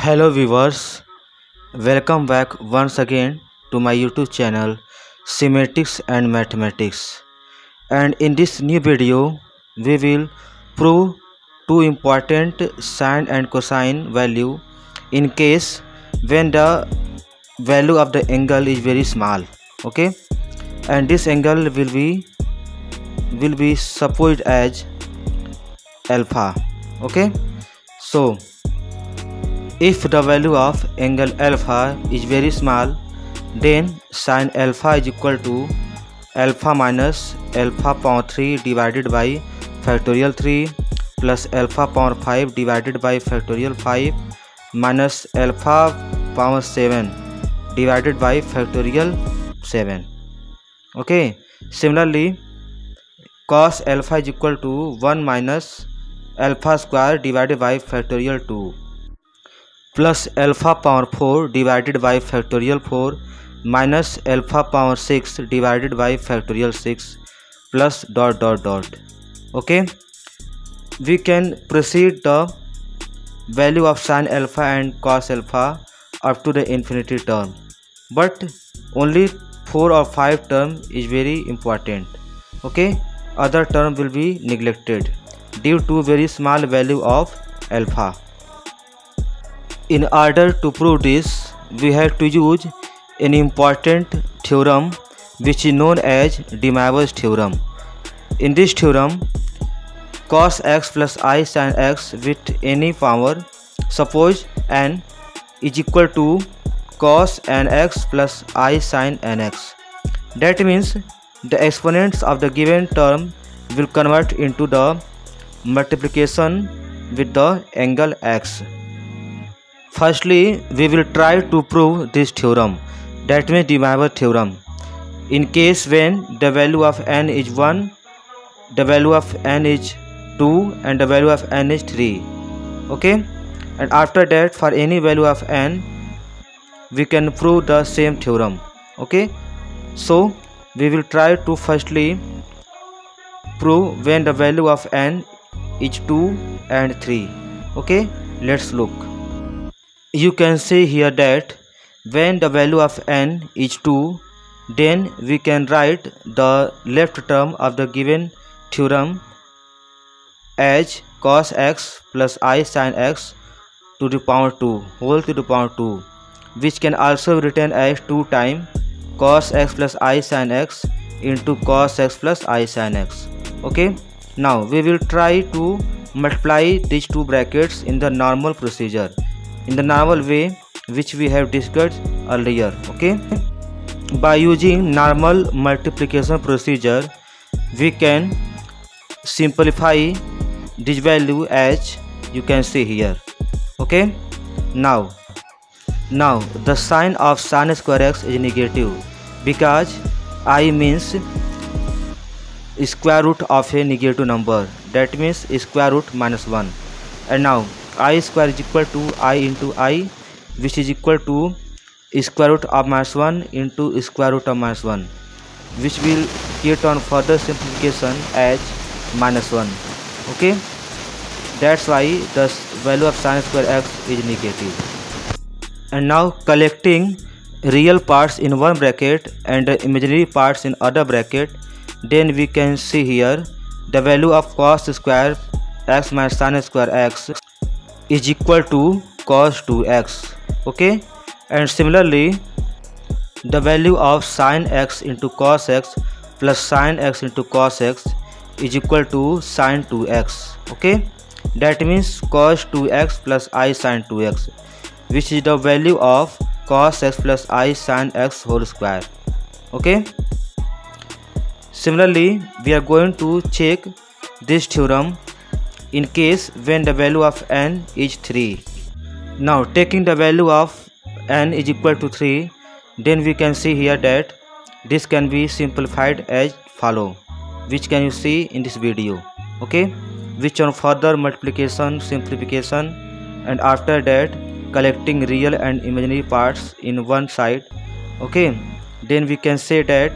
Hello viewers, welcome back once again to my YouTube channel Symmetrics and Mathematics. And in this new video, we will prove two important sine and cosine value in case when the value of the angle is very small. Okay, and this angle will be supposed as alpha. Okay, so if the value of angle alpha is very small, then sin alpha is equal to alpha minus alpha power 3 divided by factorial 3 plus alpha power 5 divided by factorial 5 minus alpha power 7 divided by factorial 7. Okay, similarly cos alpha is equal to 1 minus alpha square divided by factorial 2 plus alpha power 4 divided by factorial 4 minus alpha power 6 divided by factorial 6 plus dot dot dot. Okay, we can proceed the value of sin alpha and cos alpha up to the infinity term, but only 4 or 5 term is very important. Okay, other term will be neglected due to very small value of alpha. In order to prove this, we have to use an important theorem which is known as De Moivre's theorem. In this theorem, cos x plus I sin x with any power, suppose n is equal to cos nx plus I sin nx. That means the exponents of the given term will convert into the multiplication with the angle x. Firstly, we will try to prove this theorem, that means De Moivre theorem. In case when the value of n is 1, the value of n is 2 and the value of n is 3. Okay, and after that for any value of n we can prove the same theorem. Okay, so we will try to firstly prove when the value of n is 2 and 3. Okay, let's look. You can see here that when the value of n is 2, then we can write the left term of the given theorem as cos x plus I sin x to the power 2 whole to the power 2, which can also be written as 2 times cos x plus I sin x into cos x plus I sin x. Okay, now we will try to multiply these two brackets in the normal procedure, in the normal way which we have discussed earlier. Okay, by using normal multiplication procedure we can simplify this value as you can see here. Okay, now the sign of sin square x is negative because I means square root of a negative number, that means square root minus 1, and now I square is equal to I into I, which is equal to square root of minus 1 into square root of minus 1, which will get on further simplification as minus 1. Okay, that's why the value of sin square x is negative. And now collecting real parts in one bracket and the imaginary parts in other bracket, then we can see here the value of cos square x minus sin square x is equal to cos 2x. Okay, and similarly the value of sin x into cos x plus sin x into cos x is equal to sin 2x. Okay, that means cos 2x plus I sin 2x, which is the value of cos x plus I sin x whole square. Okay, similarly we are going to check this theorem in case when the value of n is 3. Now taking the value of n is equal to 3, then we can see here that this can be simplified as follow, which can you see in this video. Okay, which on further multiplication, simplification, and after that collecting real and imaginary parts in one side. Okay, then we can say that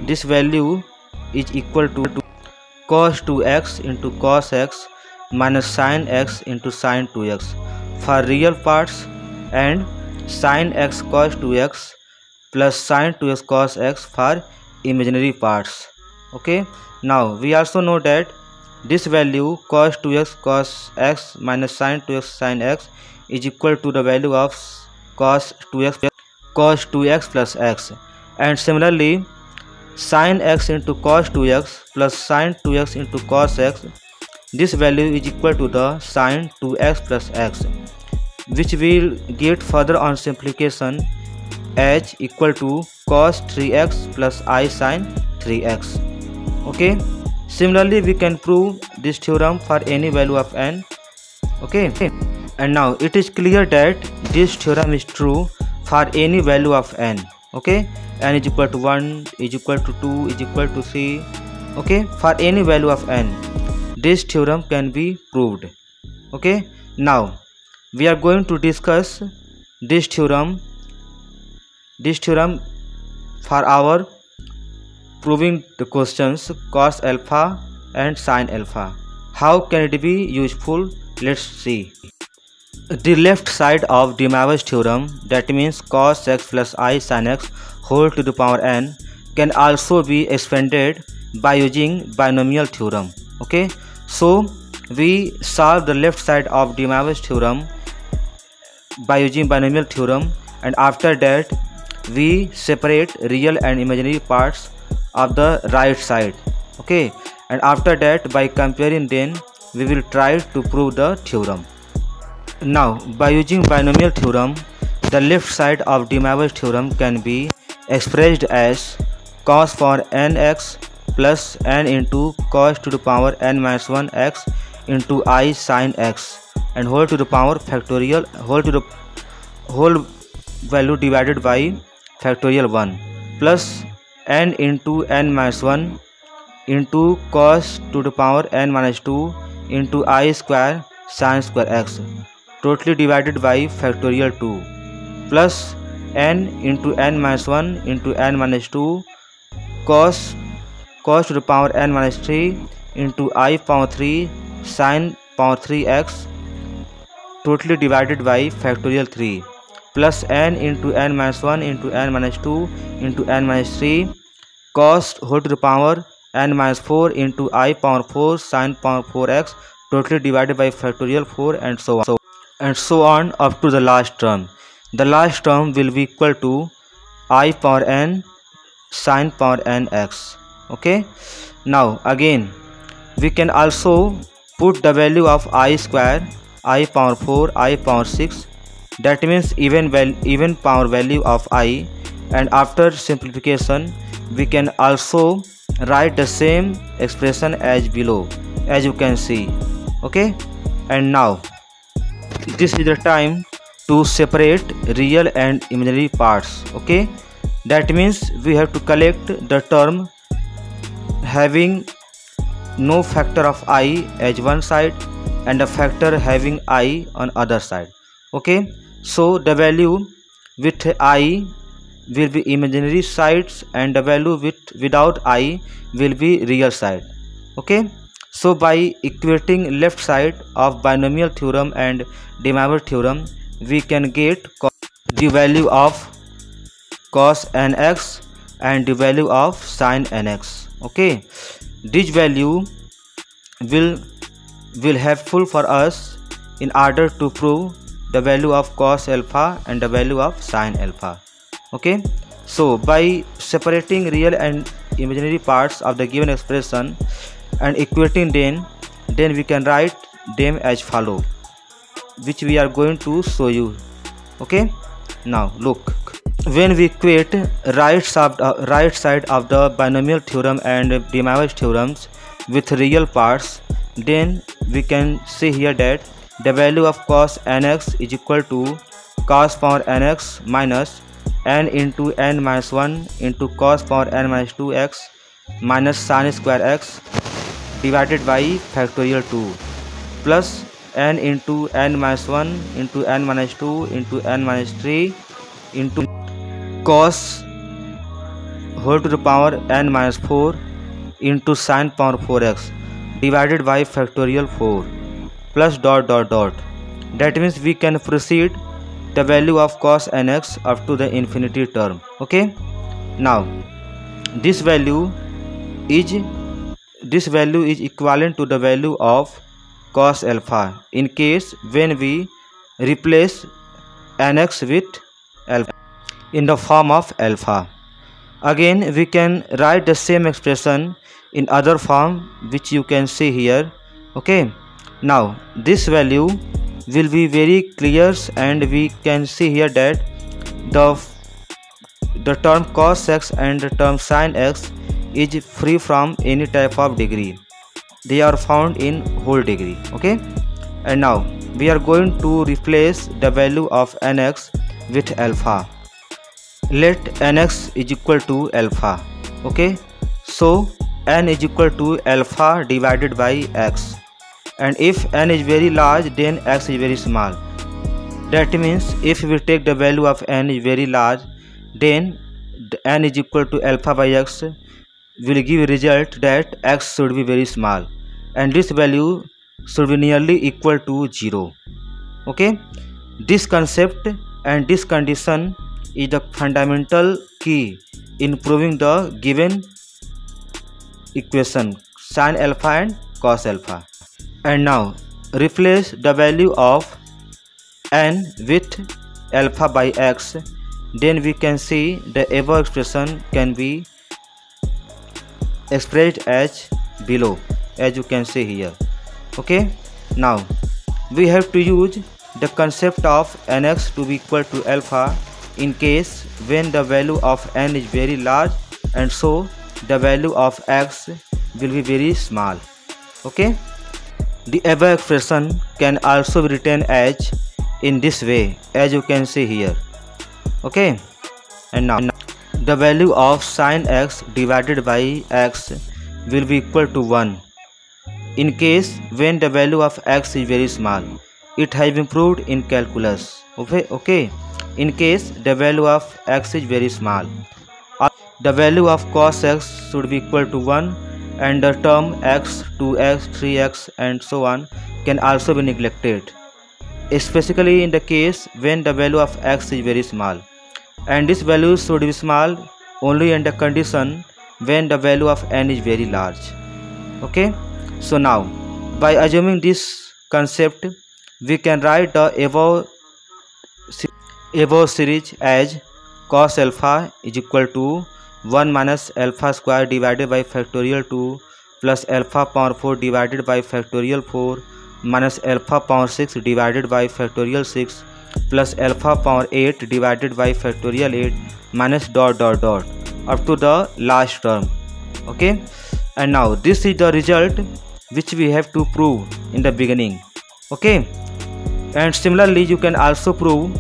this value is equal to cos 2x into cos x minus sin x into sin 2x. For real parts and sin x cos 2x plus sin 2x cos x for imaginary parts. Okay, now we also know that this value cos 2x cos x minus sin 2x sin x is equal to the value of cos 2x plus x, and similarly sin x into cos 2x plus sin 2x into cos x, this value is equal to the sin 2x plus x, which we will get further on simplification as equal to cos 3x plus I sin 3x. Okay, similarly we can prove this theorem for any value of n. Okay, and now it is clear that this theorem is true for any value of n. Okay, n is equal to 1, is equal to 2, is equal to 3. Okay, for any value of n, this theorem can be proved. Okay, now we are going to discuss this theorem for our proving the questions cos alpha and sin alpha. How can it be useful? Let's see. The left side of De Moivre's theorem, that means cos x plus I sin x whole to the power n, can also be expanded by using binomial theorem. Okay, so we solve the left side of De Moivre's theorem by using binomial theorem, and after that we separate real and imaginary parts of the right side. Okay, and after that by comparing them we will try to prove the theorem. Now by using binomial theorem, the left side of De Moivre's theorem can be expressed as cos for nx plus n into cos to the power n minus 1 x into I sin x, and whole to the power factorial whole value divided by factorial 1 plus n into n minus 1 into cos to the power n minus 2 into I square sin square x, totally divided by factorial 2 plus n into n minus 1 into n minus 2 cos to the power n minus 3 into I power 3 sin power 3 x, totally divided by factorial 3 plus n into n minus 1 into n minus 2 into n minus 3 cos whole to the power n minus 4 into I power 4 sin power 4 x, totally divided by factorial 4, and so on up to the last term. The last term will be equal to I power n sin power n x. Okay, now again we can also put the value of I square, I power 4, I power 6, that means even power value of I, and after simplification we can also write the same expression as below, as you can see. Okay, and now this is the time to separate real and imaginary parts. Okay, that means we have to collect the term having no factor of I as one side and a factor having I on other side. Okay, so the value with I will be imaginary sides and the value without I will be real side. Okay, so by equating left side of binomial theorem and De Moivre theorem, we can get the value of cos nx and the value of sin nx. Okay, this value will helpful for us in order to prove the value of cos alpha and the value of sin alpha. Okay, so by separating real and imaginary parts of the given expression and equating them, then we can write them as follow, which we are going to show you. Okay, now look, when we equate right side of the binomial theorem and De Moivre's theorems with real parts, then we can see here that the value of cos nx is equal to cos power nx minus n into n minus 1 into cos power n minus 2x minus sin square x divided by factorial 2 plus n into n minus 1 into n minus 2 into n minus 3 into cos whole to the power n minus 4 into sin power 4x divided by factorial 4 plus dot dot dot. That means we can proceed the value of cos nx up to the infinity term. Okay, now this value is equivalent to the value of cos alpha in case when we replace nx with alpha in the form of alpha. Again we can write the same expression in other form, which you can see here. Okay, now this value will be very clear, and we can see here that the term cos x and the term sin x is free from any type of degree. They are found in whole degree. Okay, and now we are going to replace the value of nx with alpha. Let nx is equal to alpha. Okay, so n is equal to alpha divided by x, and if n is very large then x is very small. That means if we take the value of n is very large, then n is equal to alpha by x will give a result that x should be very small, and this value should be nearly equal to 0. Okay, this concept and this condition is the fundamental key in proving the given equation sin alpha and cos alpha. And now replace the value of n with alpha by x, then we can see the above expression can be expressed as below, as you can see here. Okay, now we have to use the concept of nx to be equal to alpha in case when the value of n is very large, and so the value of x will be very small. Okay, the above expression can also be written as in this way, as you can see here. Okay, and now the value of sin x divided by x will be equal to 1 in case when the value of x is very small. It has been proved in calculus. Okay, in case the value of x is very small, the value of cos x should be equal to 1, and the term x, 2x, 3x and so on can also be neglected, especially in the case when the value of x is very small, and this value should be small only in the condition when the value of n is very large. Okay, so now by assuming this concept, we can write the above series as cos alpha is equal to 1 minus alpha square divided by factorial 2 plus alpha power 4 divided by factorial 4 minus alpha power 6 divided by factorial 6 plus alpha power 8 divided by factorial 8 minus dot dot dot up to the last term. Okay, and now this is the result which we have to prove in the beginning. Okay, and similarly you can also prove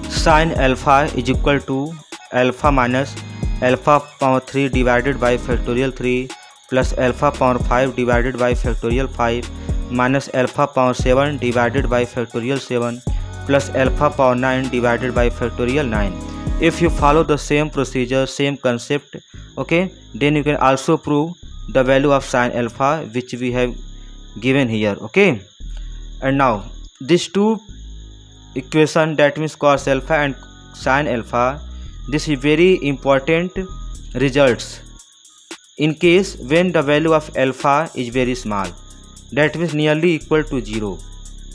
sin alpha is equal to alpha minus alpha power 3 divided by factorial 3 plus alpha power 5 divided by factorial 5 minus alpha power 7 divided by factorial 7 plus alpha power 9 divided by factorial 9. If you follow the same procedure, same concept, okay, then you can also prove the value of sin alpha which we have given here. Okay, and now these two equation, that means cos alpha and sin alpha, this is very important results in case when the value of alpha is very small, that means nearly equal to 0.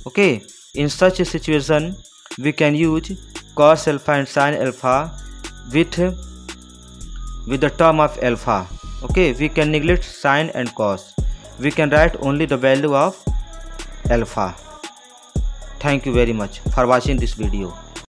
Okay, in such a situation we can use cos alpha and sin alpha with the term of alpha. Okay, we can neglect sin and cos, we can write only the value of alpha. Thank you very much for watching this video.